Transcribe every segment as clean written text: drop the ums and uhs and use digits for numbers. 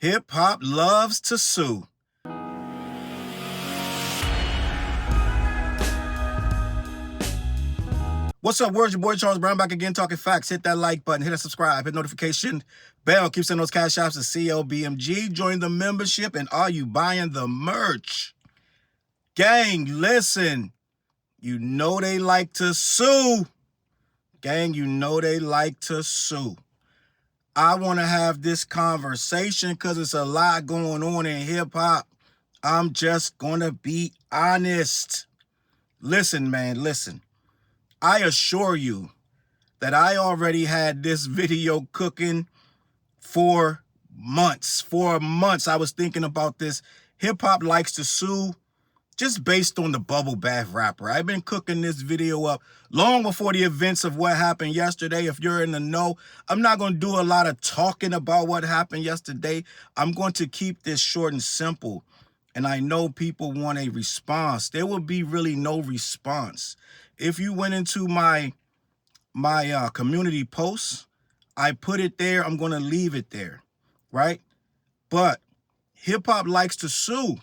Hip hop loves to sue. What's up, words? Your boy Charles Brown back again, talking facts. Hit that like button, hit that subscribe, hit notification bell. Keep sending those Cashaps to CLBMG. Join the membership, and are you buying the merch? Gang, listen. You know they like to sue. Gang, you know they like to sue. I want to have this conversation because it's a lot going on in hip-hop. I'm just going to be honest. Listen, man, listen. I assure you that I already had this video cooking for months. For months, I was thinking about this. Hip-hop likes to sue just based on the bubble bath rapper. I've been cooking this video up long before the events of what happened yesterday. If you're in the know, I'm not going to do a lot of talking about what happened yesterday. I'm going to keep this short and simple. And I know people want a response. There will be really no response. If you went into my community posts, I put it there. I'm going to leave it there, right? But hip-hop likes to sue.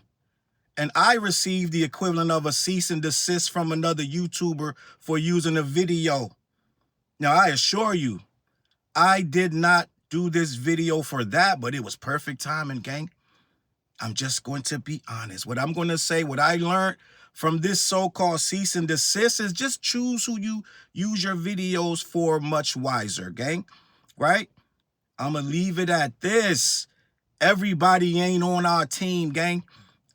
And I received the equivalent of a cease and desist from another YouTuber for using a video. Now, I assure you, I did not do this video for that, but it was perfect timing, gang. I'm just going to be honest. What I'm going to say, what I learned from this so-called cease and desist is just choose who you use your videos for much wiser, gang, right? I'm going to leave it at this. Everybody ain't on our team, gang.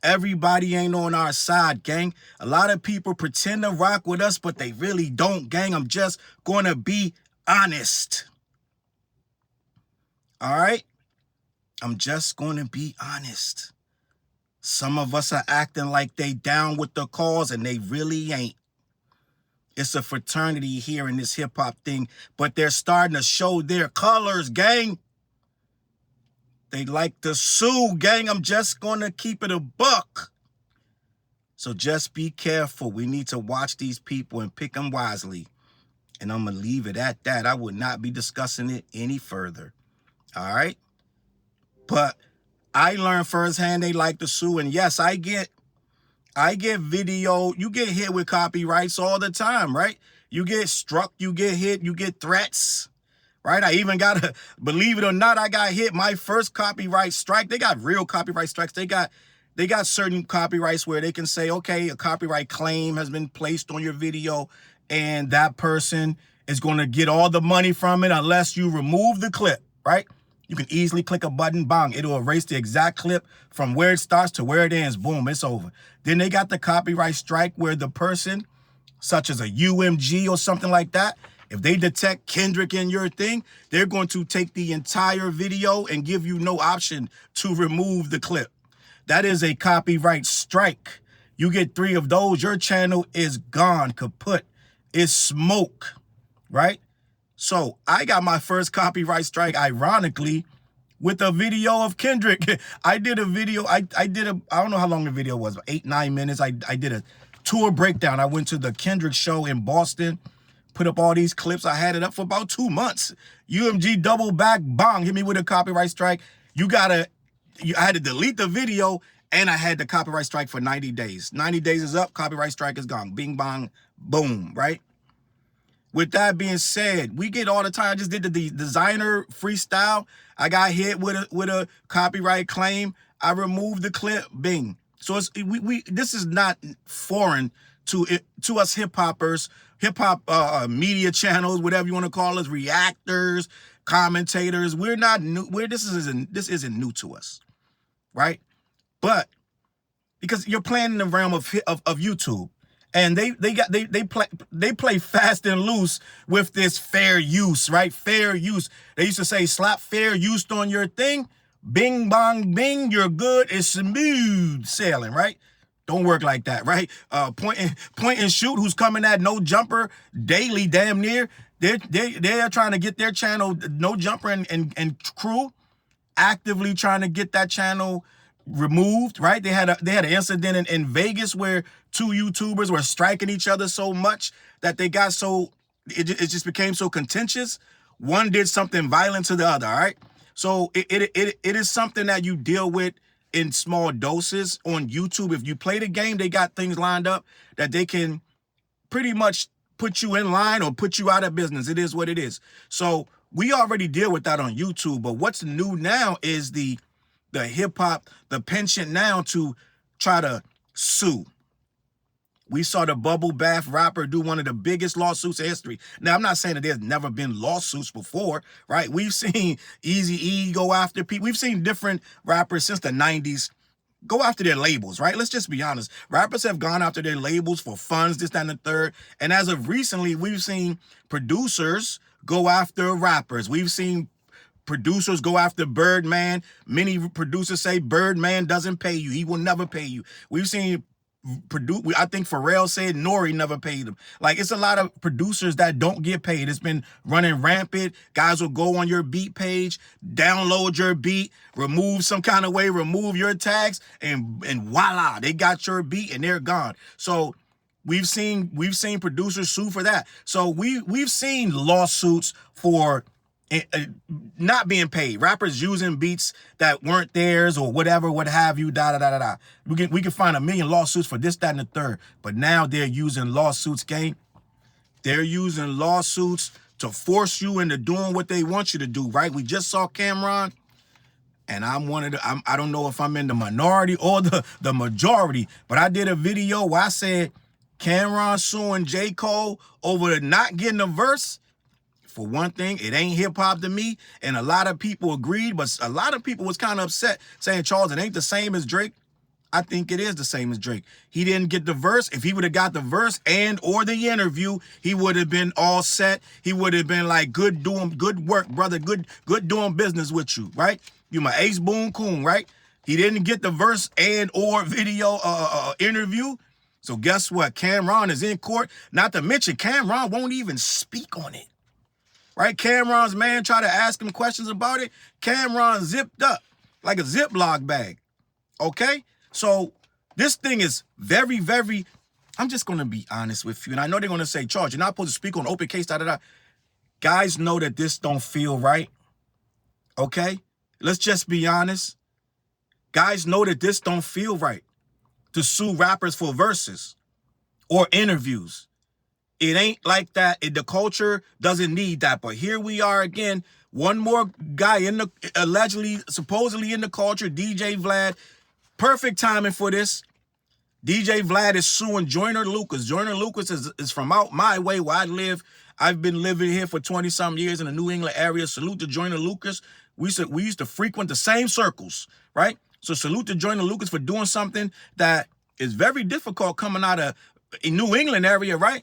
Everybody ain't on our side, gang. A lot of people pretend to rock with us, but they really don't, gang. I'm just going to be honest. All right? I'm just going to be honest. Some of us are acting like they down with the cause, and they really ain't. It's a fraternity here in this hip-hop thing, but they're starting to show their colors, gang. They like to sue, gang. I'm just going to keep it a buck. So just be careful. We need to watch these people and pick them wisely. And I'm going to leave it at that. I would not be discussing it any further. All right? But I learned firsthand they like to sue. And yes, I get video. You get hit with copyrights all the time, right? You get struck, you get hit, you get threats. Right? I even got believe it or not, I got hit my first copyright strike. They got real copyright strikes. They got certain copyrights where they can say, okay, a copyright claim has been placed on your video and that person is going to get all the money from it unless you remove the clip, right? You can easily click a button, bang, it'll erase the exact clip from where it starts to where it ends. Boom, it's over. Then they got the copyright strike where the person, such as a UMG or something like that, if they detect Kendrick in your thing, they're going to take the entire video and give you no option to remove the clip. That is a copyright strike. You get 3 of those, your channel is gone, kaput. It's smoke, right? So I got my first copyright strike, ironically, with a video of Kendrick. I did a video, I don't know how long the video was, 8-9 minutes. I did a tour breakdown. I went to the Kendrick show in Boston. Put up all these clips. I had it up for about 2 months. UMG double back, bang, hit me with a copyright strike. I had to delete the video, and I had the copyright strike for 90 days. 90 days is up, copyright strike is gone. Bing, bang, boom, right? With that being said, we get all the time. I just did the designer freestyle. I got hit with a copyright claim. I removed the clip, bing. So it's, this is not foreign to us hip-hoppers, hip-hop media channels, whatever you want to call us, reactors, commentators. We're not new. This isn't new to us, right? But because you're playing in the realm of YouTube, and they play fast and loose with this fair use, right? Fair use. They used to say slap fair use on your thing, bing bong bing, you're good. It's smooth sailing, right? Don't work like that, right? Point and shoot, who's coming at No Jumper daily, damn near. They're trying to get their channel, No Jumper and crew, actively trying to get that channel removed, right? They had an incident in Vegas where 2 YouTubers were striking each other so much that they got so, it just became so contentious. One did something violent to the other, all right? So it is something that you deal with in small doses on YouTube. If you play the game, they got things lined up that they can pretty much put you in line or put you out of business. It is what it is. So we already deal with that on YouTube, but what's new now is the hip-hop, the penchant now to try to sue. We saw the Bubble Bath rapper do one of the biggest lawsuits in history. Now, I'm not saying that there's never been lawsuits before, right? We've seen Eazy-E go after people. We've seen different rappers since the 90s go after their labels, right? Let's just be honest. Rappers have gone after their labels for funds, this, that, and the third. And as of recently, we've seen producers go after rappers. We've seen producers go after Birdman. Many producers say Birdman doesn't pay you. He will never pay you. We've seen I think Pharrell said Nori never paid him. Like, it's a lot of producers that don't get paid. It's been running rampant. Guys will go on your beat page, download your beat, remove some kind of way, remove your tags, and voila, they got your beat and they're gone. So we've seen producers sue for that. So we've seen lawsuits for not being paid, rappers using beats that weren't theirs or whatever, what have you, da. We can find a million lawsuits for this, that, and the third. But now they're using lawsuits, gang. They're using lawsuits to force you into doing what they want you to do, right? We just saw Camron, and I don't know if I'm in the minority or the majority, but I did a video where I said Camron suing J. Cole over not getting a verse. For one thing, it ain't hip-hop to me, and a lot of people agreed, but a lot of people was kind of upset, saying, Challz, it ain't the same as Drake. I think it is the same as Drake. He didn't get the verse. If he would have got the verse and or the interview, he would have been all set. He would have been like, good work, brother, good doing business with you, right? You my ace boon coon, right? He didn't get the verse and or video interview. So guess what? Camron is in court. Not to mention, Camron won't even speak on it. Right? Camron's man tried to ask him questions about it. Camron zipped up like a Ziploc bag. Okay? So this thing is very, very, I'm just going to be honest with you. And I know they're going to say, Challz, you're not supposed to speak on open case, da. Guys know that this don't feel right. Okay? Let's just be honest. Guys know that this don't feel right to sue rappers for verses or interviews. It ain't like that. The culture doesn't need that. But here we are again. One more guy supposedly in the culture, DJ Vlad. Perfect timing for this. DJ Vlad is suing Joyner Lucas. Joyner Lucas is from out my way where I live. I've been living here for 20-some years in the New England area. Salute to Joyner Lucas. We used to frequent the same circles, right? So salute to Joyner Lucas for doing something that is very difficult coming out of a New England area, right?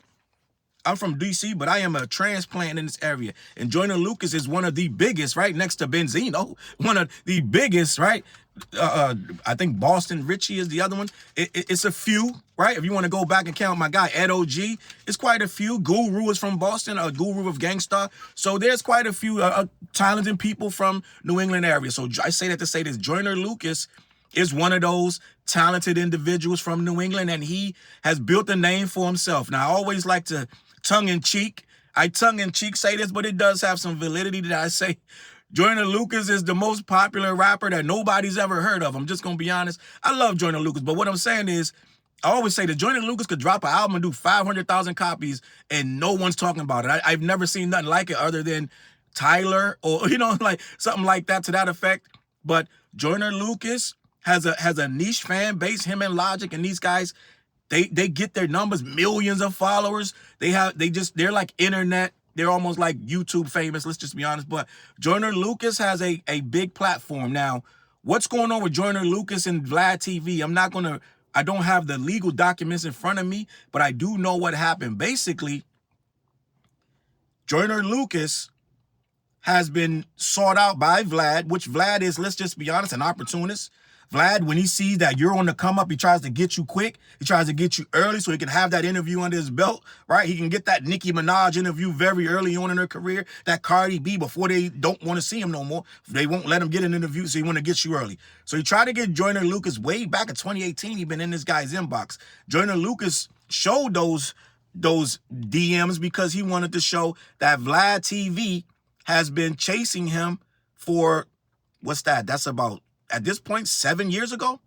I'm from DC, but I am a transplant in this area. And Joyner Lucas is one of the biggest, right? Next to Benzino, one of the biggest, right? I think Boston Richie is the other one. It's a few, right? If you want to go back and count my guy, Ed OG, it's quite a few. Guru is from Boston, a guru of gangsta. So there's quite a few talented people from New England area. So I say that to say this. Joyner Lucas is one of those talented individuals from New England, and he has built a name for himself. Now, I always like to tongue-in-cheek say this, but it does have some validity that I say Joyner Lucas is the most popular rapper that nobody's ever heard of. I'm just going to be honest. I love Joyner Lucas, but what I'm saying is, I always say that Joyner Lucas could drop an album and do 500,000 copies and no one's talking about it. I've never seen nothing like it other than Tyler or, like something like that to that effect. But Joyner Lucas has a niche fan base, him and Logic, and these guys, they get their numbers, millions of followers. They're like internet. They're almost like YouTube famous. Let's just be honest. But Joyner Lucas has a big platform. Now, what's going on with Joyner Lucas and Vlad TV? I don't have the legal documents in front of me, but I do know what happened. Basically, Joyner Lucas has been sought out by Vlad, which Vlad is, let's just be honest, an opportunist. Vlad, when he sees that you're on the come up, he tries to get you quick. He tries to get you early so he can have that interview under his belt, right? He can get that Nicki Minaj interview very early on in her career, that Cardi B before they don't want to see him no more. They won't let him get an interview, so he want to get you early. So he tried to get Joyner Lucas way back in 2018. He'd been in this guy's inbox. Joyner Lucas showed those DMs because he wanted to show that Vlad TV has been chasing him for what's that? That's about, at this point, 7 years ago,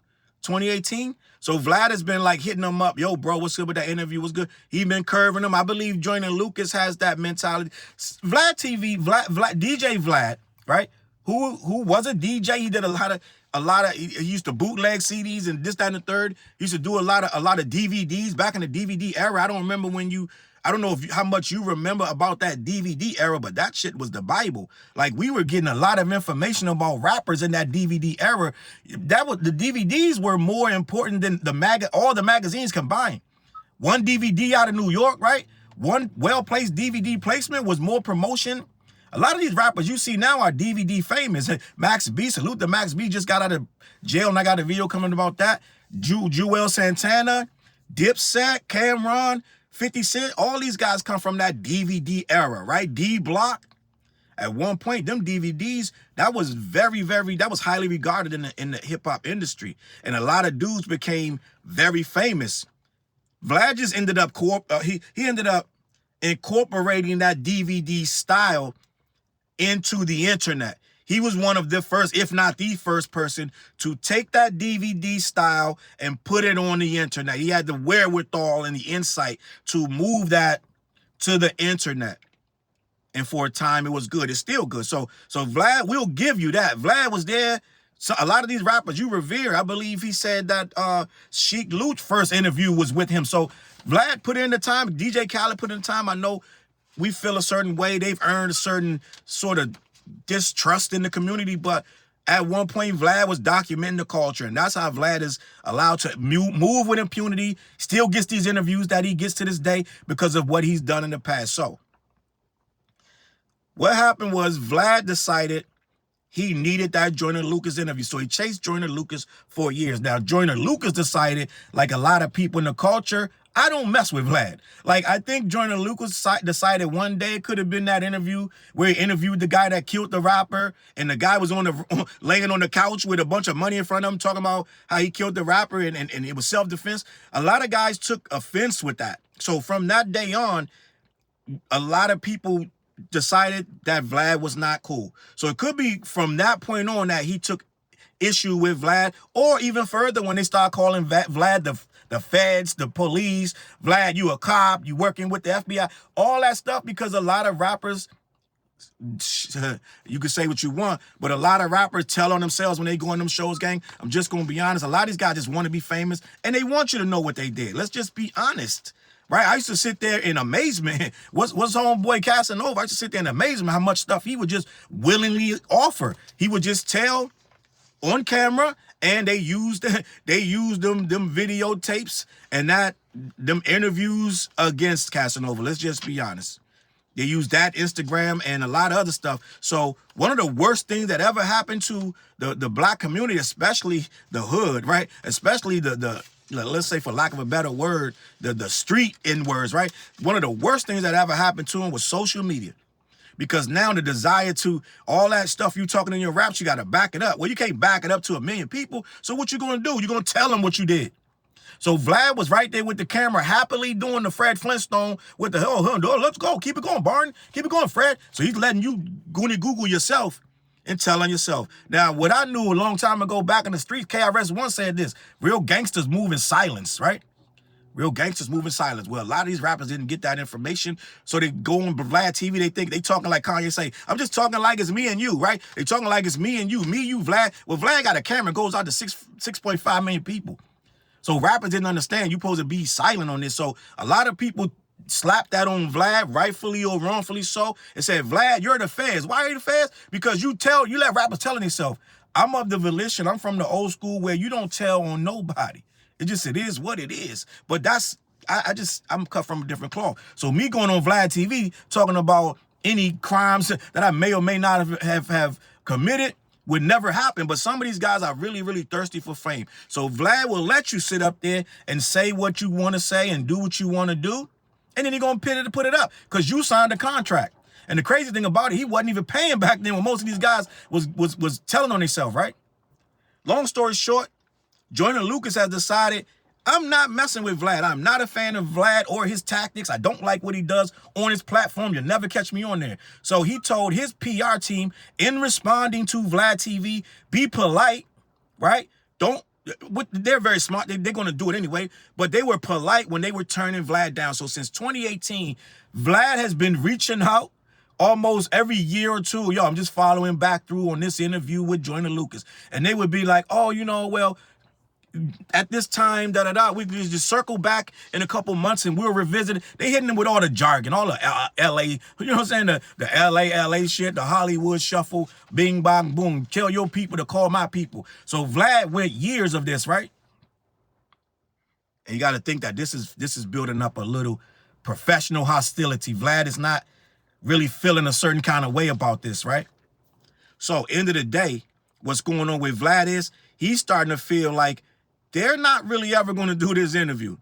2018. So Vlad has been like hitting him up. Yo, bro, what's good with that interview? What's good? He been curving him. I believe Joyner Lucas has that mentality. Vlad TV, DJ Vlad, right? Who was a DJ. He did a lot of, he used to bootleg CDs and this, that, and the third. He used to do a lot of DVDs back in the DVD era. I don't remember I don't know how much you remember about that DVD era, but that shit was the Bible. Like, we were getting a lot of information about rappers in that DVD era. The DVDs were more important than all the magazines combined. One DVD out of New York, right? One well-placed DVD placement was more promotion. A lot of these rappers you see now are DVD famous. Max B, salute to Max B, just got out of jail, and I got a video coming about that. Jewel Santana, Dipset, Camron, 50 Cent, all these guys come from that DVD era, right? D Block. At one point, them DVDs, that was that was highly regarded in the hip-hop industry. And a lot of dudes became very famous. Vlad just ended up, he ended up incorporating that DVD style into the internet. He was one of the first, if not the first person, to take that DVD style and put it on the internet. He had the wherewithal and the insight to move that to the internet. And for a time, it was good. It's still good. So Vlad, we'll give you that. Vlad was there. So a lot of these rappers you revere, I believe he said that Sheik Luch's first interview was with him. So Vlad put in the time. DJ Khaled put in the time. I know we feel a certain way. They've earned a certain sort of distrust in the community, but at one point Vlad was documenting the culture, and that's how Vlad is allowed to move with impunity, still gets these interviews that he gets to this day because of what he's done in the past. So what happened was Vlad decided he needed that Joyner Lucas interview, so he chased Joyner Lucas for years. Now Joyner Lucas decided, like a lot of people in the culture, I don't mess with Vlad. Like, I think Joyner Lucas decided one day it could have been that interview where he interviewed the guy that killed the rapper, and the guy was laying on the couch with a bunch of money in front of him talking about how he killed the rapper and it was self-defense. A lot of guys took offense with that. So from that day on, a lot of people decided that Vlad was not cool. So it could be from that point on that he took issue with Vlad, or even further when they start calling Vlad the feds, the police, Vlad, you a cop, you working with the FBI, all that stuff, because a lot of rappers, you can say what you want, but a lot of rappers tell on themselves when they go on them shows, gang. I'm just going to be honest. A lot of these guys just want to be famous, and they want you to know what they did. Let's just be honest, right? I used to sit there in amazement. What's homeboy Casanova? I used to sit there in amazement how much stuff he would just willingly offer. He would just tell on camera, and they used them videotapes and them interviews against Casanova. Let's just be honest. They used that, Instagram, and a lot of other stuff. So one of the worst things that ever happened to the black community, especially the hood, right? Especially the let's say, for lack of a better word, the street N-words, right? One of the worst things that ever happened to them was social media. Because now the desire to, all that stuff you talking in your raps, you got to back it up. Well, you can't back it up to 1 million people. So what you going to do? You're going to tell them what you did. So Vlad was right there with the camera, happily doing the Fred Flintstone with the, let's go. Keep it going, Barton. Keep it going, Fred. So he's letting you Google yourself and telling yourself. Now, what I knew a long time ago back in the streets, KRS once said this: real gangsters move in silence, right? Real gangsters move in silence. Well, a lot of these rappers didn't get that information, so they go on Vlad TV. They think they talking like Kanye say, I'm just talking like it's me and you, right? They talking like it's me and you, Vlad. Well, Vlad got a camera, goes out to 6.5 million people. So rappers didn't understand you're supposed to be silent on this. So a lot of people slapped that on Vlad, rightfully or wrongfully so, and said, Vlad, you're the feds. Why are you the feds? Because you let rappers telling themselves, I'm of the volition. I'm from the old school where you don't tell on nobody. It is what it is. But I'm cut from a different cloth. So me going on Vlad TV talking about any crimes that I may or may not have committed would never happen. But some of these guys are really, really thirsty for fame. So Vlad will let you sit up there and say what you want to say and do what you want to do. And then he's going to put it up because you signed a contract. And the crazy thing about it, he wasn't even paying back then when most of these guys was telling on themselves, right? Long story short, Joyner Lucas has decided, I'm not messing with Vlad. I'm not a fan of Vlad or his tactics. I don't like what he does on his platform. You'll never catch me on there. So he told his PR team, in responding to Vlad TV, be polite, right? They're very smart. They're going to do it anyway. But they were polite when they were turning Vlad down. So since 2018, Vlad has been reaching out almost every year or two. Yo, I'm just following back through on this interview with Joyner Lucas. And they would be like, oh, you know, well, at this time, we could just circle back in a couple months and we'll revisit it. They hitting them with all the jargon, all the LA, you know what I'm saying? The LA shit, the Hollywood shuffle, bing, bang, boom, tell your people to call my people. So Vlad went years of this, right? And you got to think that this is building up a little professional hostility. Vlad is not really feeling a certain kind of way about this, right? So end of the day, what's going on with Vlad is he's starting to feel like they're not really ever going to do this interview.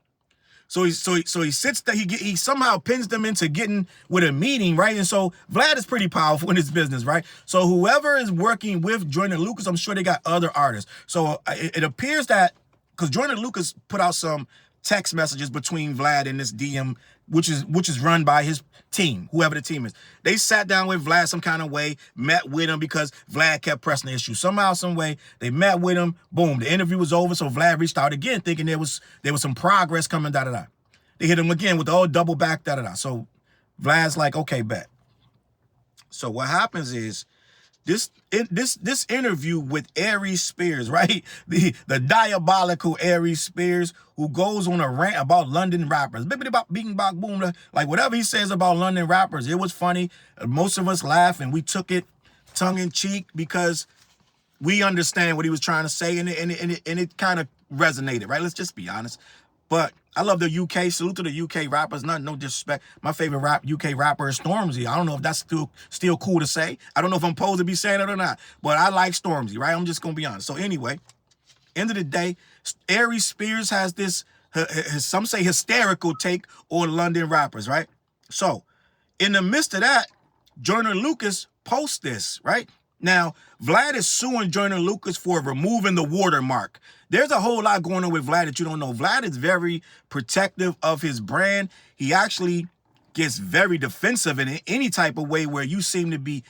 So he sits there, he somehow pins them into getting with a meeting, right? And so Vlad is pretty powerful in his business, right? So whoever is working with Joyner Lucas, I'm sure they got other artists. So it appears that, because Joyner Lucas put out some text messages between Vlad and this DM, which is run by his team, whoever the team is. They sat down with Vlad some kind of way, met with him because Vlad kept pressing the issue. Somehow, some way, they met with him. Boom, the interview was over, so Vlad reached out again, thinking there was some progress coming, da-da-da. They hit him again with the old double back, da-da-da. So Vlad's like, okay, bet. So what happens is, this interview with Aries Spears, right? The diabolical Aries Spears, who goes on a rant about London rappers. Bippity bop, bing bop, boom. Like whatever he says about London rappers, it was funny. Most of us laughed and we took it tongue in cheek because we understand what he was trying to say, and it kind of resonated, right? Let's just be honest. But I love the UK. Salute to the UK rappers. No disrespect. My favorite UK rapper is Stormzy. I don't know if that's still cool to say. I don't know if I'm supposed to be saying it or not. But I like Stormzy, right? I'm just going to be honest. So anyway, end of the day, Aries Spears has this, some say hysterical take on London rappers, right? So in the midst of that, Joyner Lucas posts this, right? Now, Vlad is suing Joyner Lucas for removing the watermark. There's a whole lot going on with Vlad that you don't know. Vlad is very protective of his brand. He actually gets very defensive in any type of way where you seem to be.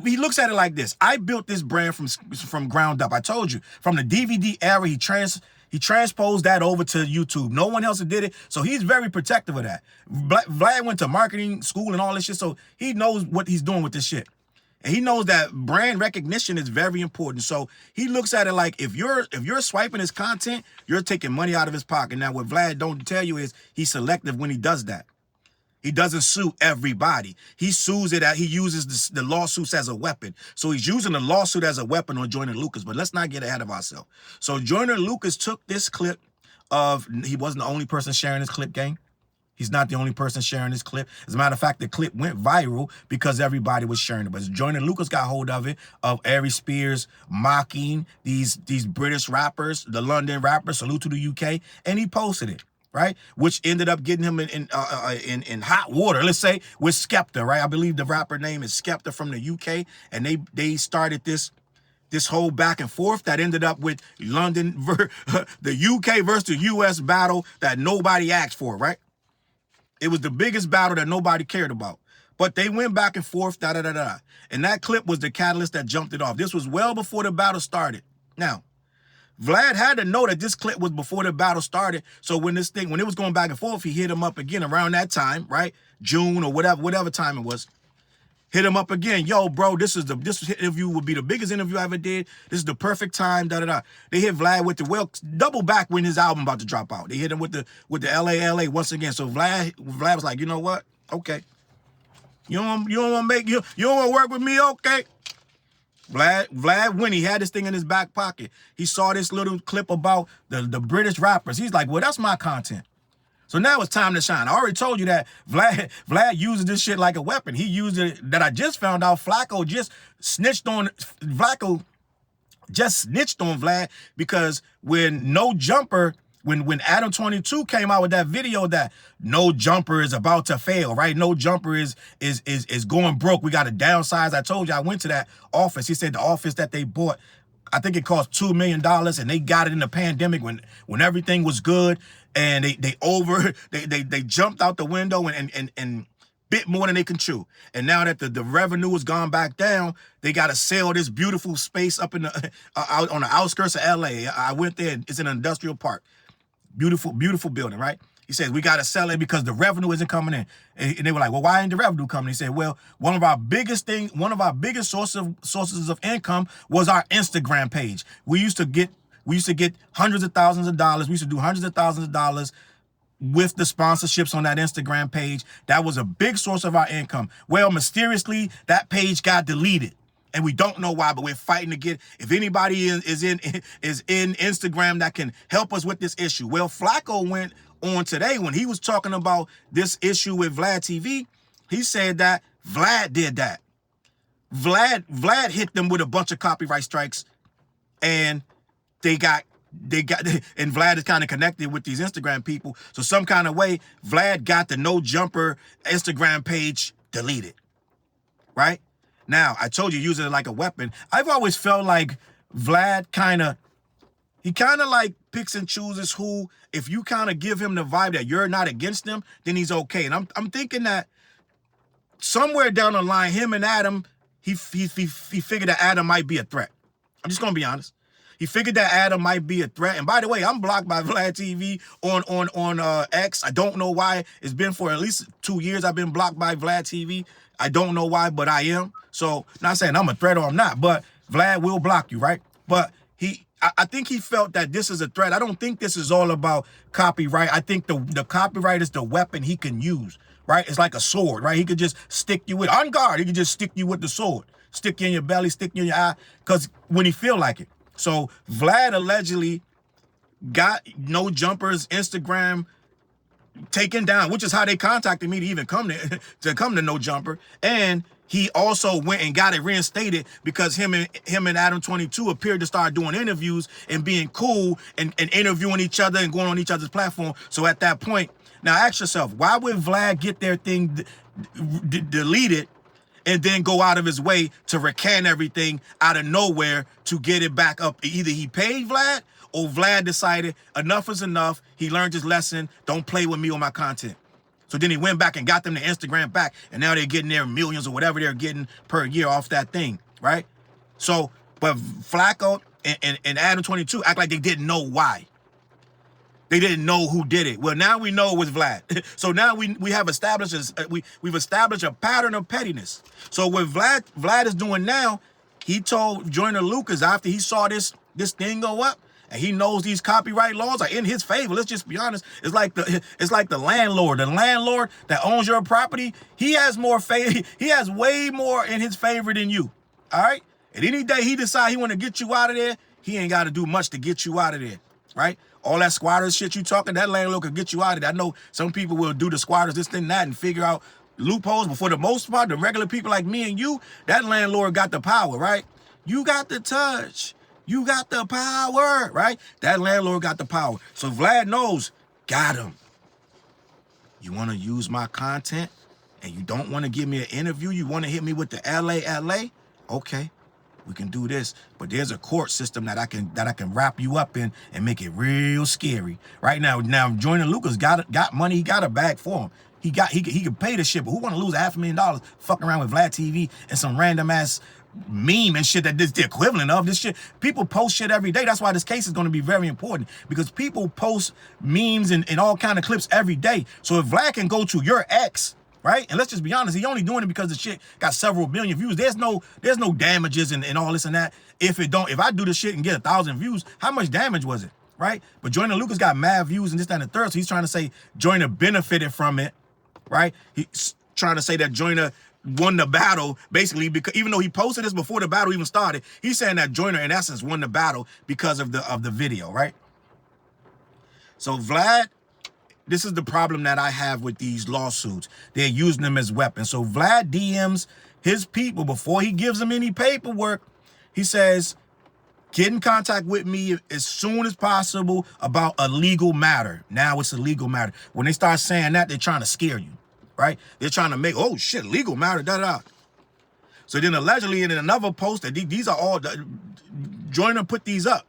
He looks at it like this. I built this brand from ground up. I told you, from the DVD era, he transposed that over to YouTube. No one else did it, so he's very protective of that. Vlad went to marketing school and all this shit, so he knows what he's doing with this shit. And he knows that brand recognition is very important. So he looks at it like if you're swiping his content, you're taking money out of his pocket. Now, what Vlad don't tell you is he's selective when he does that. He doesn't sue everybody. He sues it he uses the lawsuits as a weapon. So he's using the lawsuit as a weapon on Joyner Lucas. But let's not get ahead of ourselves. So Joyner Lucas took this clip he wasn't the only person sharing this clip, gang. He's not the only person sharing this clip. As a matter of fact, the clip went viral because everybody was sharing it. But Joyner Lucas got hold of it, of Aries Spears mocking these British rappers, the London rappers, salute to the UK, and he posted it, right? Which ended up getting him in hot water, let's say, with Skepta, right? I believe the rapper name is Skepta from the UK, and they started this whole back and forth that ended up with London, the UK versus the US battle that nobody asked for, right? It was the biggest battle that nobody cared about. But they went back and forth, da-da-da-da. And that clip was the catalyst that jumped it off. This was well before the battle started. Now, Vlad had to know that this clip was before the battle started. So when it was going back and forth, he hit him up again around that time, right? June or whatever time it was. Hit him up again. Yo, bro, this interview would be the biggest interview I ever did. This is the perfect time, da-da-da. They hit Vlad with double back when his album about to drop out. They hit him with the LA once again. So Vlad was like, you know what? Okay. You don't want to work with me? Okay. Vlad, when he had this thing in his back pocket, he saw this little clip about the British rappers. He's like, well, that's my content. So now it's time to shine. I already told you that Vlad uses this shit like a weapon. He used it, that I just found out Flacco just snitched on Vlad because when No Jumper, when Adam 22 came out with that video that No Jumper is about to fail, right? No Jumper is going broke. We got to downsize. I told you I went to that office. He said the office that they bought I think it cost $2 million, and they got it in the pandemic when everything was good, and they jumped out the window and bit more than they can chew. And now that the revenue has gone back down, they got to sell this beautiful space up in the out on the outskirts of LA. I went there. It's an industrial park. Beautiful, beautiful building, right? He says, we got to sell it because the revenue isn't coming in. And they were like, well, why ain't the revenue coming? He said, well, one of our biggest sources of income was our Instagram page. We used to get hundreds of thousands of dollars. We used to do hundreds of thousands of dollars with the sponsorships on that Instagram page. That was a big source of our income. Well, mysteriously, that page got deleted. And we don't know why, but we're fighting to get, if anybody is in Instagram that can help us with this issue. Well, Flacco went on today when he was talking about this issue with Vlad TV. He said that Vlad did that. Vlad hit them with a bunch of copyright strikes, and and Vlad is kind of connected with these Instagram people. So some kind of way, Vlad got the No Jumper Instagram page deleted, right? Now, I told you, using it like a weapon. I've always felt like Vlad kind of like picks and chooses who. If you kind of give him the vibe that you're not against him, then he's okay. And I'm thinking that somewhere down the line, him and Adam, he figured that Adam might be a threat. I'm just gonna be honest. He figured that Adam might be a threat. And by the way, I'm blocked by Vlad TV on X. I don't know why. It's been for at least 2 years I've been blocked by Vlad TV. I don't know why, but I am. So, not saying I'm a threat or I'm not, but Vlad will block you, right? But I think he felt that this is a threat. I don't think this is all about copyright. I think the copyright is the weapon he can use, right? It's like a sword, right? He could just stick you with, on guard, he could just stick you with the sword. Stick you in your belly, stick you in your eye, because when he feel like it. So Vlad allegedly got No Jumper's Instagram taken down, which is how they contacted me to even come to No Jumper. And he also went and got it reinstated because him and Adam 22 appeared to start doing interviews and being cool and interviewing each other and going on each other's platform. So at that point, now ask yourself, why would Vlad get their thing deleted and then go out of his way to recant everything out of nowhere to get it back up? Either he paid Vlad or Vlad decided enough is enough. He learned his lesson. Don't play with me on my content. So then he went back and got them to Instagram back, and now they're getting their millions or whatever they're getting per year off that thing, right? So, but Flacco and Adam 22 act like they didn't know why. They didn't know who did it. Well, now we know it was Vlad. So now we have established we've established a pattern of pettiness. So what Vlad is doing now, he told Joyner Lucas after he saw this thing go up, and he knows these copyright laws are in his favor. Let's just be honest. It's like the landlord. The landlord that owns your property, he has way more in his favor than you. All right? And any day he decides he want to get you out of there, he ain't got to do much to get you out of there. Right? All that squatters shit you talking, that landlord could get you out of there. I know some people will do the squatters, this, and that, and figure out loopholes. But for the most part, the regular people like me and you, that landlord got the power, right? You got the touch. You got the power, right? That landlord got the power. So Vlad knows, got him. You want to use my content and you don't want to give me an interview? You want to hit me with the LA? Okay, we can do this. But there's a court system that I can wrap you up in and make it real scary. Right now Joyner Lucas got money. He got a bag for him. He can pay the shit, but who want to lose $500,000 fucking around with Vlad TV and some random ass meme and shit that this the equivalent of this shit? People post shit every day. That's why this case is going to be very important, because people post memes and all kind of clips every day. So if Vlad can go to your ex, right, and let's just be honest, he only doing it because the shit got several million views. There's no damages and all this and that. If I do this shit and get 1,000 views, how much damage was it, right? But Joyner Lucas got mad views and this, that, and the third, so he's trying to say Joyner benefited from it, right? He's trying to say that Joyner won the battle, basically, because even though he posted this before the battle even started, he's saying that Joyner, in essence, won the battle because of the video, right? So Vlad, this is the problem that I have with these lawsuits. They're using them as weapons. So Vlad DMs his people before he gives them any paperwork. He says, get in contact with me as soon as possible about a legal matter. Now it's a legal matter. When they start saying that, they're trying to scare you. Right? They're trying to make, oh shit, legal matter, da-da. So then allegedly in another post, that these are all, Joyner put these up.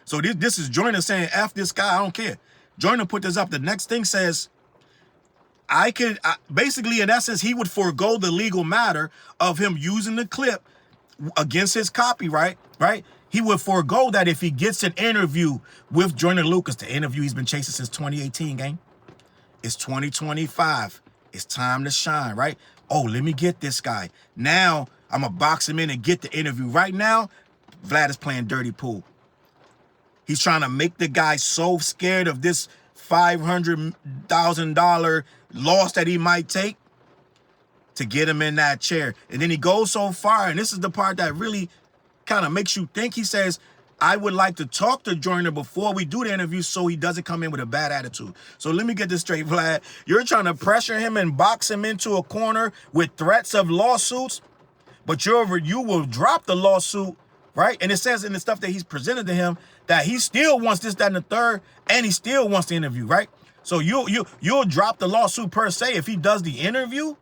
So this is Joyner saying, F this guy, I don't care. Joyner put this up. The next thing says, basically, in essence, he would forego the legal matter of him using the clip against his copyright, right? He would forego that if he gets an interview with Joyner Lucas, the interview he's been chasing since 2018, gang. It's 2025. It's time to shine, right? Oh, let me get this guy. Now, I'm going to box him in and get the interview. Right now, Vlad is playing dirty pool. He's trying to make the guy so scared of this $500,000 loss that he might take to get him in that chair. And then he goes so far, and this is the part that really kind of makes you think. He says, I would like to talk to Joyner before we do the interview so he doesn't come in with a bad attitude. So let me get this straight, Vlad. You're trying to pressure him and box him into a corner with threats of lawsuits, but you will drop the lawsuit, right? And it says in the stuff that he's presented to him that he still wants this, that, and the third, and he still wants the interview, right? So you'll drop the lawsuit per se if he does the interview.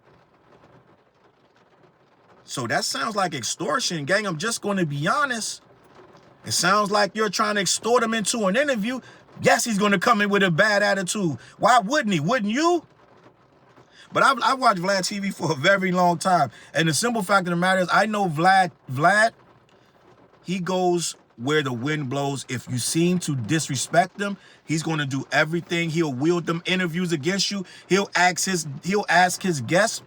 So that sounds like extortion, gang. I'm just going to be honest. It sounds like you're trying to extort him into an interview. Yes, he's going to come in with a bad attitude. Why wouldn't he? Wouldn't you? But I've watched Vlad TV for a very long time. And the simple fact of the matter is I know Vlad, he goes where the wind blows. If you seem to disrespect him, he's going to do everything. He'll wield them interviews against you. He'll ask his guests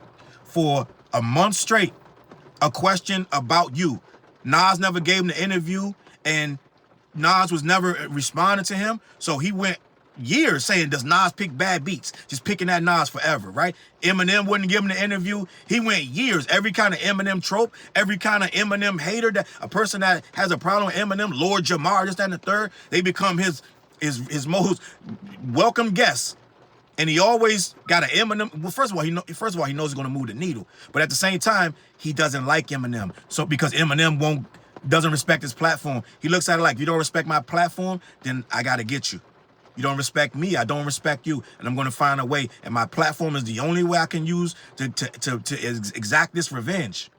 for a month straight a question about you. Nas never gave him the interview, and Nas was never responding to him. So he went years saying, does Nas pick bad beats? Just picking at Nas forever, right? Eminem wouldn't give him the interview. He went years. Every kind of Eminem trope, every kind of Eminem hater, that a person that has a problem with Eminem, Lord Jamar, this, that, and the third, they become his most welcome guests. And he always got an Eminem. Well, first of all, he knows he's going to move the needle. But at the same time, he doesn't like Eminem. So because Eminem doesn't respect his platform, he looks at it like, you don't respect my platform, then I got to get you. You don't respect me, I don't respect you, and I'm going to find a way. And my platform is the only way I can use to exact this revenge.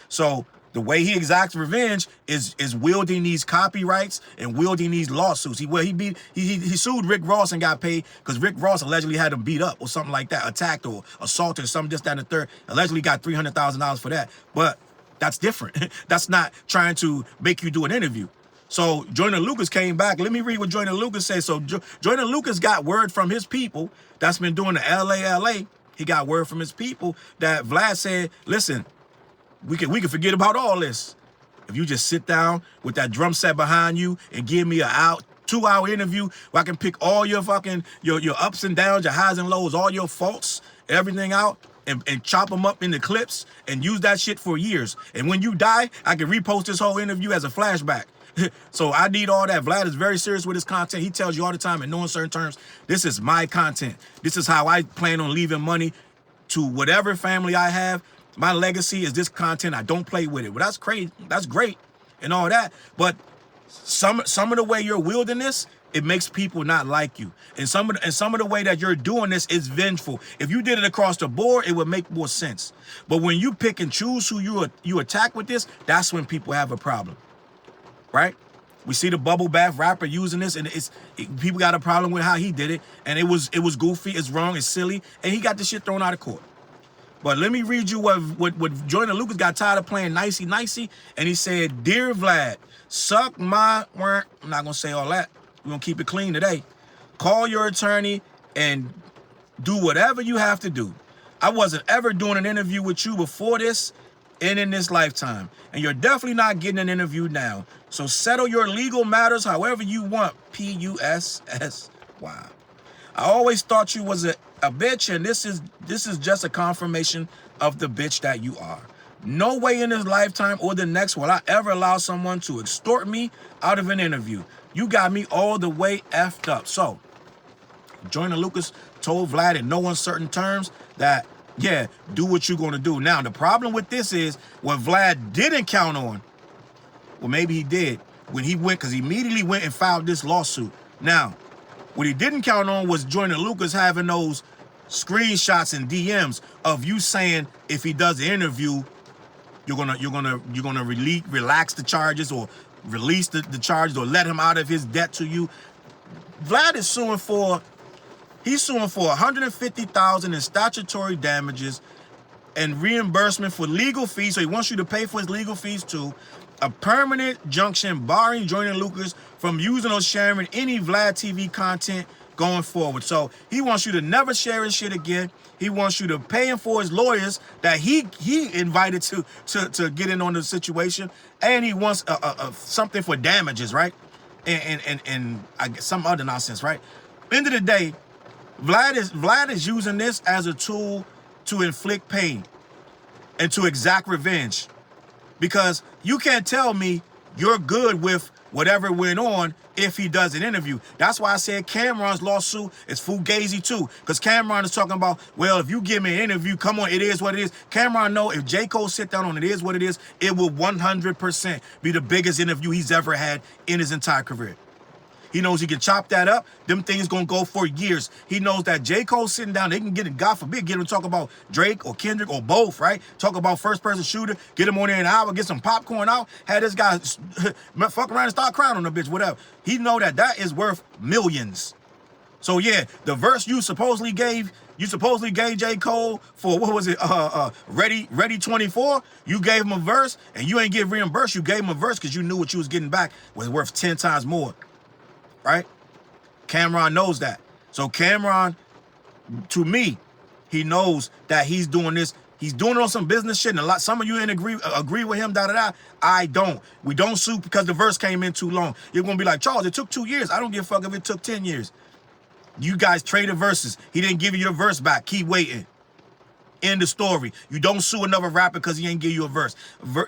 So the way he exacts revenge is wielding these copyrights and wielding these lawsuits. He sued Rick Ross and got paid because Rick Ross allegedly had him beat up or something like that, attacked or assaulted or something, this, that, and the third. Allegedly got $300,000 for that. But that's different. That's not trying to make you do an interview. So Joyner Lucas came back. Let me read what Joyner Lucas said. So Joyner Lucas got word from his people that's been doing the LA. He got word from his people that Vlad said, listen, we can forget about all this. If you just sit down with that drum set behind you and give me a 2-hour interview where I can pick all your fucking, your ups and downs, your highs and lows, all your faults, everything out, and chop them up into clips and use that shit for years. And when you die, I can repost this whole interview as a flashback. So I need all that. Vlad is very serious with his content. He tells you all the time in no uncertain terms, this is my content. This is how I plan on leaving money to whatever family I have. My legacy is this content. I don't play with it. Well, that's crazy. That's great and all that. But some of the way you're wielding this, it makes people not like you. And some of the way that you're doing this is vengeful. If you did it across the board, it would make more sense. But when you pick and choose who you attack with this, that's when people have a problem. Right? We see the bubble bath rapper using this, and people got a problem with how he did it, and it was goofy, it's wrong, it's silly, and he got the shit thrown out of court. But let me read you what Joyner Lucas got tired of playing nicey, and he said, "Dear Vlad, suck my..." I'm not gonna say all that. We're gonna keep it clean today. Call your attorney and do whatever you have to do. I wasn't ever doing an interview with you before this and in this lifetime, and you're definitely not getting an interview now. So settle your legal matters however you want. P-U-S-S-Y. I always thought you was a bitch, and this is just a confirmation of the bitch that you are. No way in this lifetime or the next will I ever allow someone to extort me out of an interview. You got me all the way effed up. So Joyner Lucas told Vlad in no uncertain terms that, yeah, do what you're going to do. Now, the problem with this is what Vlad didn't count on, well, maybe he did, when he went, because he immediately went and filed this lawsuit. Now, what he didn't count on was Joyner Lucas having those screenshots and DMs of you saying if he does the interview, you're gonna relax the charges or release the charges or let him out of his debt to you. Vlad is suing for, he's suing for $150,000 in statutory damages and reimbursement for legal fees. So he wants you to pay for his legal fees too. A permanent injunction barring Joyner Lucas from using or sharing any Vlad TV content going forward. So he wants you to never share his shit again. He wants you to pay him for his lawyers that he invited to get in on the situation, and he wants something for damages, right? And I guess some other nonsense, right? End of the day, Vlad is using this as a tool to inflict pain and to exact revenge, because you can't tell me you're good with whatever went on if he does an interview. That's why I said Camron's lawsuit is fugazi too, because Camron is talking about, well, if you give me an interview, come on, it is what it is. Camron know if J. Cole sit down on It Is What It Is, it will 100% be the biggest interview he's ever had in his entire career. He knows he can chop that up. Them things gonna go for years. He knows that J. Cole sitting down, they can get it, God forbid, get him to talk about Drake or Kendrick or both, right? Talk about first-person shooter, get him on there an hour, get some popcorn out, have this guy fuck around and start crying on the bitch, whatever. He know that that is worth millions. So yeah, the verse you supposedly gave J. Cole for, what was it, Ready 24, you gave him a verse and you ain't get reimbursed. You gave him a verse because you knew what you was getting back was worth 10 times more. Right? Camron knows that. So Camron, to me, he knows that he's doing this. He's doing it on some business shit. And some of you ain't agree with him, I don't. We don't sue because the verse came in too long. You're going to be like, Charles, it took 2 years. I don't give a fuck if it took 10 years. You guys traded verses. He didn't give you your verse back. Keep waiting. End the story. You don't sue another rapper because he ain't give you a verse.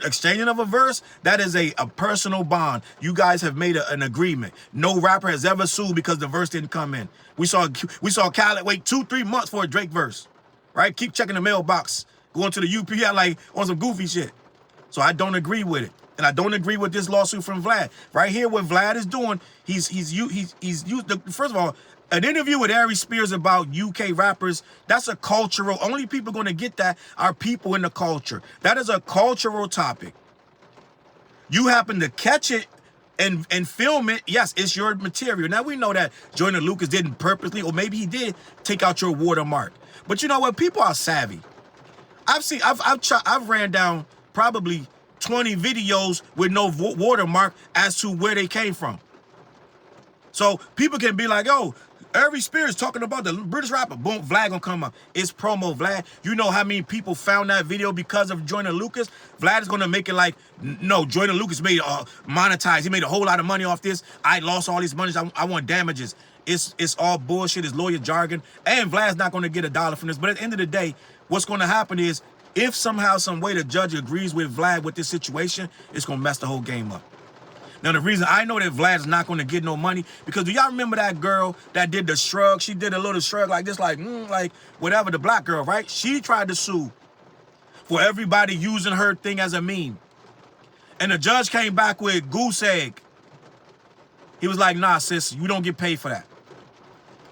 Exchanging of a verse, that is a personal bond. You guys have made an agreement. No rapper has ever sued because the verse didn't come in. We saw Khaled wait 2-3 months for a Drake verse, right? Keep checking the mailbox, going to the UPI like on some goofy shit. So I don't agree with it, and I don't agree with this lawsuit from Vlad. Right here, what Vlad is doing, he's used the, first of all, an interview with Ari Spears about UK rappers, that's a cultural, only people going to get that are people in the culture. That is a cultural topic. You happen to catch it and film it, yes, it's your material. Now we know that Joyner Lucas didn't purposely, or maybe he did, take out your watermark. But you know what? People are savvy. I've ran down probably 20 videos with no watermark as to where they came from. So people can be like, oh, Ari Spears talking about the British rapper. Boom, Vlad gonna come up. It's promo, Vlad. You know how many people found that video because of Joyner Lucas? Vlad is gonna make it like, no, Joyner Lucas made monetized. He made a whole lot of money off this. I lost all these money. I want damages. It's all bullshit. It's lawyer jargon. And Vlad's not gonna get $1 from this. But at the end of the day, what's gonna happen is, if somehow, some way the judge agrees with Vlad with this situation, it's gonna mess the whole game up. Now, the reason I know that Vlad's not going to get no money, because do y'all remember that girl that did the shrug? She did a little shrug like this, like whatever, the black girl, right? She tried to sue for everybody using her thing as a meme. And the judge came back with goose egg. He was like, nah, sis, you don't get paid for that,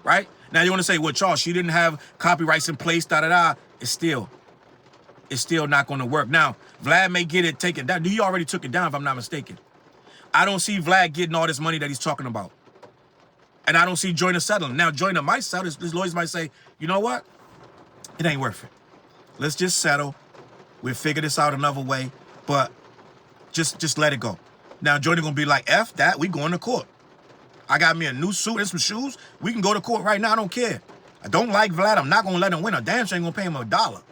right? Now, you want to say, well, Charles, she didn't have copyrights in place, da-da-da. It's still not going to work. Now, Vlad may get it taken down. He already took it down, if I'm not mistaken. I don't see Vlad getting all this money that he's talking about. And I don't see Joyner settling. Now, Joyner might settle. His lawyers might say, you know what? It ain't worth it. Let's just settle. We'll figure this out another way. But just let it go. Now, Joyner going to be like, F that. We going to court. I got me a new suit and some shoes. We can go to court right now. I don't care. I don't like Vlad. I'm not going to let him win. A damn sure ain't going to pay him $1.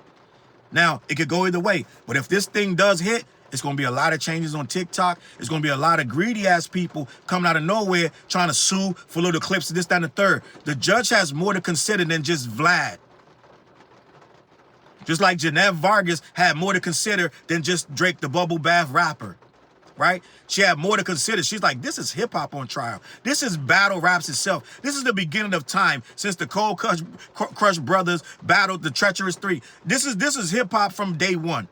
Now, it could go either way. But if this thing does hit, it's going to be a lot of changes on TikTok. It's going to be a lot of greedy-ass people coming out of nowhere trying to sue for little clips of this, that, and the third. The judge has more to consider than just Vlad. Just like Genevieve Vargas had more to consider than just Drake, the bubble bath rapper, right? She had more to consider. She's like, this is hip-hop on trial. This is battle raps itself. This is the beginning of time since the Cold Crush brothers battled the Treacherous 3. This is hip-hop from day one.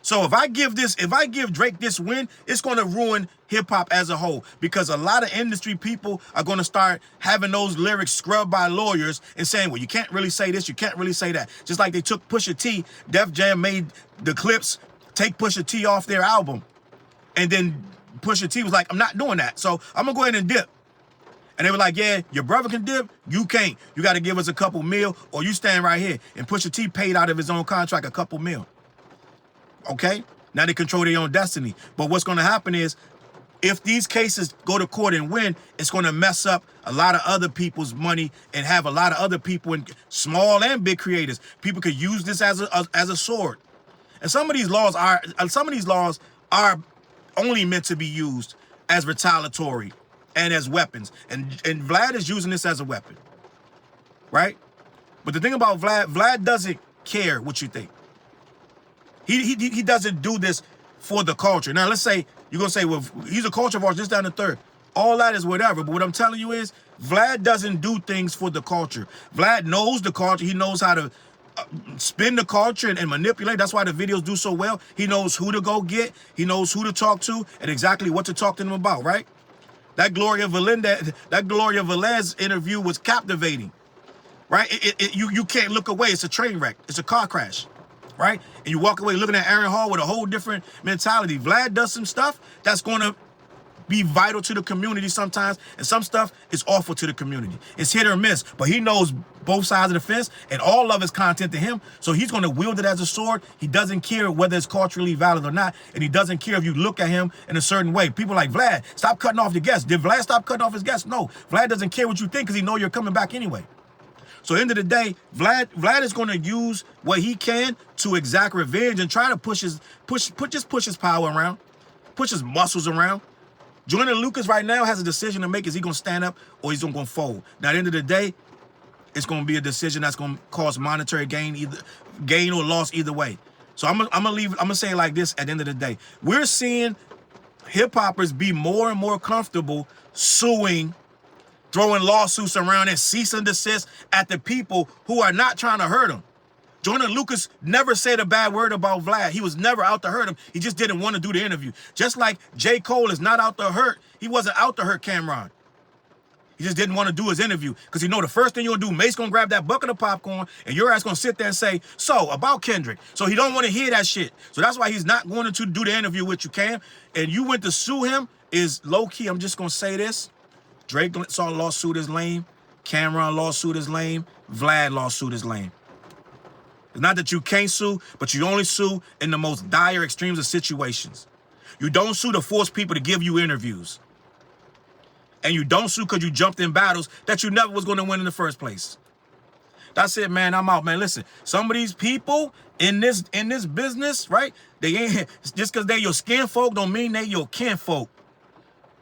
So if I give Drake this win, it's going to ruin hip-hop as a whole, because a lot of industry people are going to start having those lyrics scrubbed by lawyers and saying, well, you can't really say this, you can't really say that. Just like they took Pusha T, Def Jam made the Clips take Pusha T off their album. And then Pusha T was like, I'm not doing that. So I'm gonna go ahead and dip. And they were like, yeah, your brother can dip, you can't. You got to give us a couple mil, or you stand right here. And Pusha T paid out of his own contract a couple mil. Okay? Now they control their own destiny. But what's going to happen is, if these cases go to court and win, it's going to mess up a lot of other people's money and have a lot of other people, in small and big creators. People could use this as a sword. And some of these laws are only meant to be used as retaliatory and as weapons. And Vlad is using this as a weapon, right? But the thing about Vlad doesn't care what you think. He doesn't do this for the culture. Now, let's say, you're going to say, well, he's a culture war, just down the third. All that is whatever. But what I'm telling you is, Vlad doesn't do things for the culture. Vlad knows the culture. He knows how to spin the culture and manipulate. That's why the videos do so well. He knows who to go get. He knows who to talk to and exactly what to talk to them about, right? That Gloria Velez interview was captivating, right? You can't look away. It's a train wreck. It's a car crash, right? And you walk away looking at Aaron Hall with a whole different mentality. Vlad does some stuff that's going to be vital to the community sometimes, and some stuff is awful to the community. It's hit or miss, but he knows both sides of the fence and all of his content to him, so he's going to wield it as a sword. He doesn't care whether it's culturally valid or not, and he doesn't care if you look at him in a certain way. People like, Vlad, stop cutting off the guests. Did Vlad stop cutting off his guests? No, Vlad doesn't care what you think because he know you're coming back anyway. So at the end of the day, Vlad is going to use what he can to exact revenge and try to push his power around, push his muscles around. Joyner Lucas right now has a decision to make. Is he going to stand up or he's going to fold? Now, at the end of the day, it's going to be a decision that's going to cause monetary gain or loss either way. So I'm gonna say it like this at the end of the day. We're seeing hip-hoppers be more and more comfortable suing, throwing lawsuits around and cease and desist at the people who are not trying to hurt them. Joyner Lucas never said a bad word about Vlad. He was never out to hurt him. He just didn't want to do the interview. Just like J. Cole is not out to hurt. He wasn't out to hurt Camron. He just didn't want to do his interview because he know the first thing you're going to do, Mace going to grab that bucket of popcorn and your ass going to sit there and say, so, about Kendrick. So he don't want to hear that shit. So that's why he's not going to do the interview with you, Cam. And you went to sue him is low-key. I'm just going to say this. Drake saw lawsuit is lame. Camron lawsuit is lame. Vlad lawsuit is lame. It's not that you can't sue, but you only sue in the most dire extremes of situations. You don't sue to force people to give you interviews. And you don't sue because you jumped in battles that you never was going to win in the first place. That's it, man. I'm out, man. Listen, some of these people in this business, right? They ain't just because they your skin folk don't mean they your kin folk.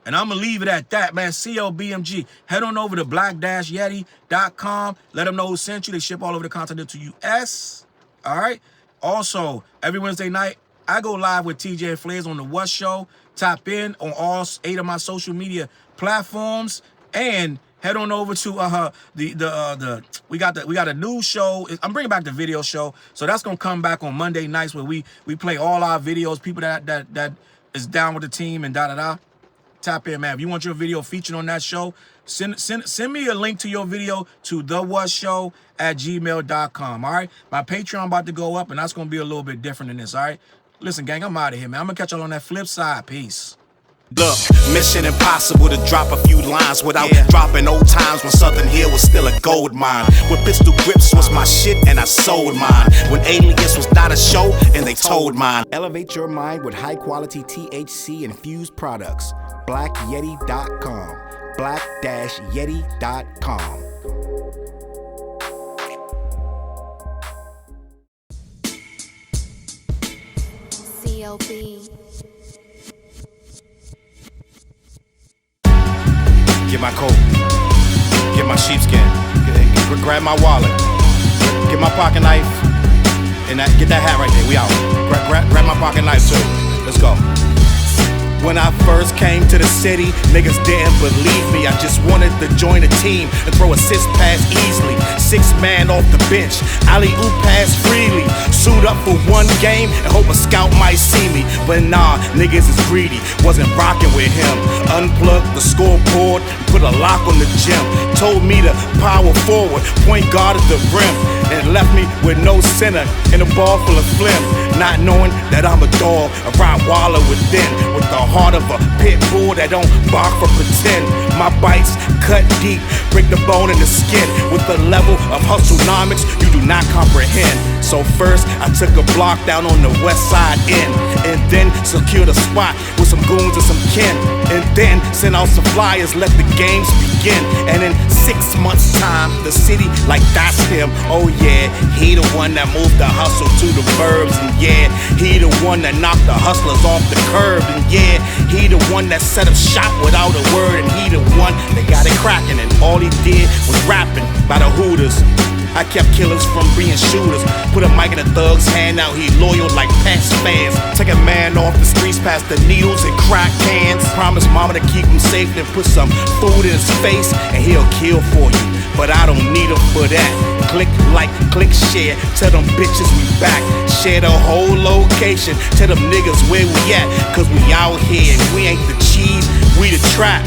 And I'm going to leave it at that, man. CLBMG. Head on over to black-yeti.com. Let them know who sent you. They ship all over the continent to US. All right? Also, every Wednesday night, I go live with TJ and Flares on The What Show. Tap in on all 8 of my social media platforms. And head on over to we got a new show. I'm bringing back the video show. So that's going to come back on Monday nights where we play all our videos, people that is down with the team and da-da-da. Tap in, man. If you want your video featured on that show, send me a link to your video to thewhatshow@gmail.com. All right. My Patreon about to go up, and that's gonna be a little bit different than this. All right. Listen, gang, I'm out of here, man. I'm gonna catch y'all on that flip side. Peace. Look, mission impossible to drop a few lines without dropping old times when Southern Hill was still a gold mine. When pistol grips was my shit and I sold mine. When Alias was not a show and they told mine. Elevate your mind with high quality THC infused products. BlackYeti.com. Black-Yeti.com. CLB. Get my coat, get my sheepskin, grab my wallet, get my pocket knife, and get that hat right there. We out. Grab my pocket knife too. Let's go. When I first came to the city, niggas didn't believe me. I just wanted to join a team and throw assist pass easily. 6 man off the bench, alley-oop pass freely. Suit up for one game and hope a scout might see me. But nah, niggas is greedy, wasn't rocking with him. Unplugged the scoreboard, put put a lock on the gym. Told me to power forward, point guard at the rim, and left me with no center and a ball full of phlegm. Not knowing that I'm a dog, a Rottweiler within, with the heart of a pit bull that don't bark for pretend. My bites cut deep, break the bone and the skin, with the level of hustlenomics you do not comprehend. So first I took a block down on the west side end, and then secured a spot with some goons and some kin, and then sent out some flyers, let the games begin. And in 6 months time, the city like that's him. Oh yeah, he the one that moved the hustle to the burbs. And yeah, he the one that knocked the hustlers off the curb. And yeah, he the one that set up shop without a word. And he the one that got it cracking, and all he did was rapping by the Hooters. I kept killers from being shooters. Put a mic in a thug's hand, now he loyal like Pats fans. Take a man off the streets past the needles and crack cans. Promise mama to keep him safe, then put some food in his face, and he'll kill for you. But I don't need him for that. Click like, click share, tell them bitches we back. Share the whole location, tell them niggas where we at. Cause we out here and we ain't the cheese, we the trap.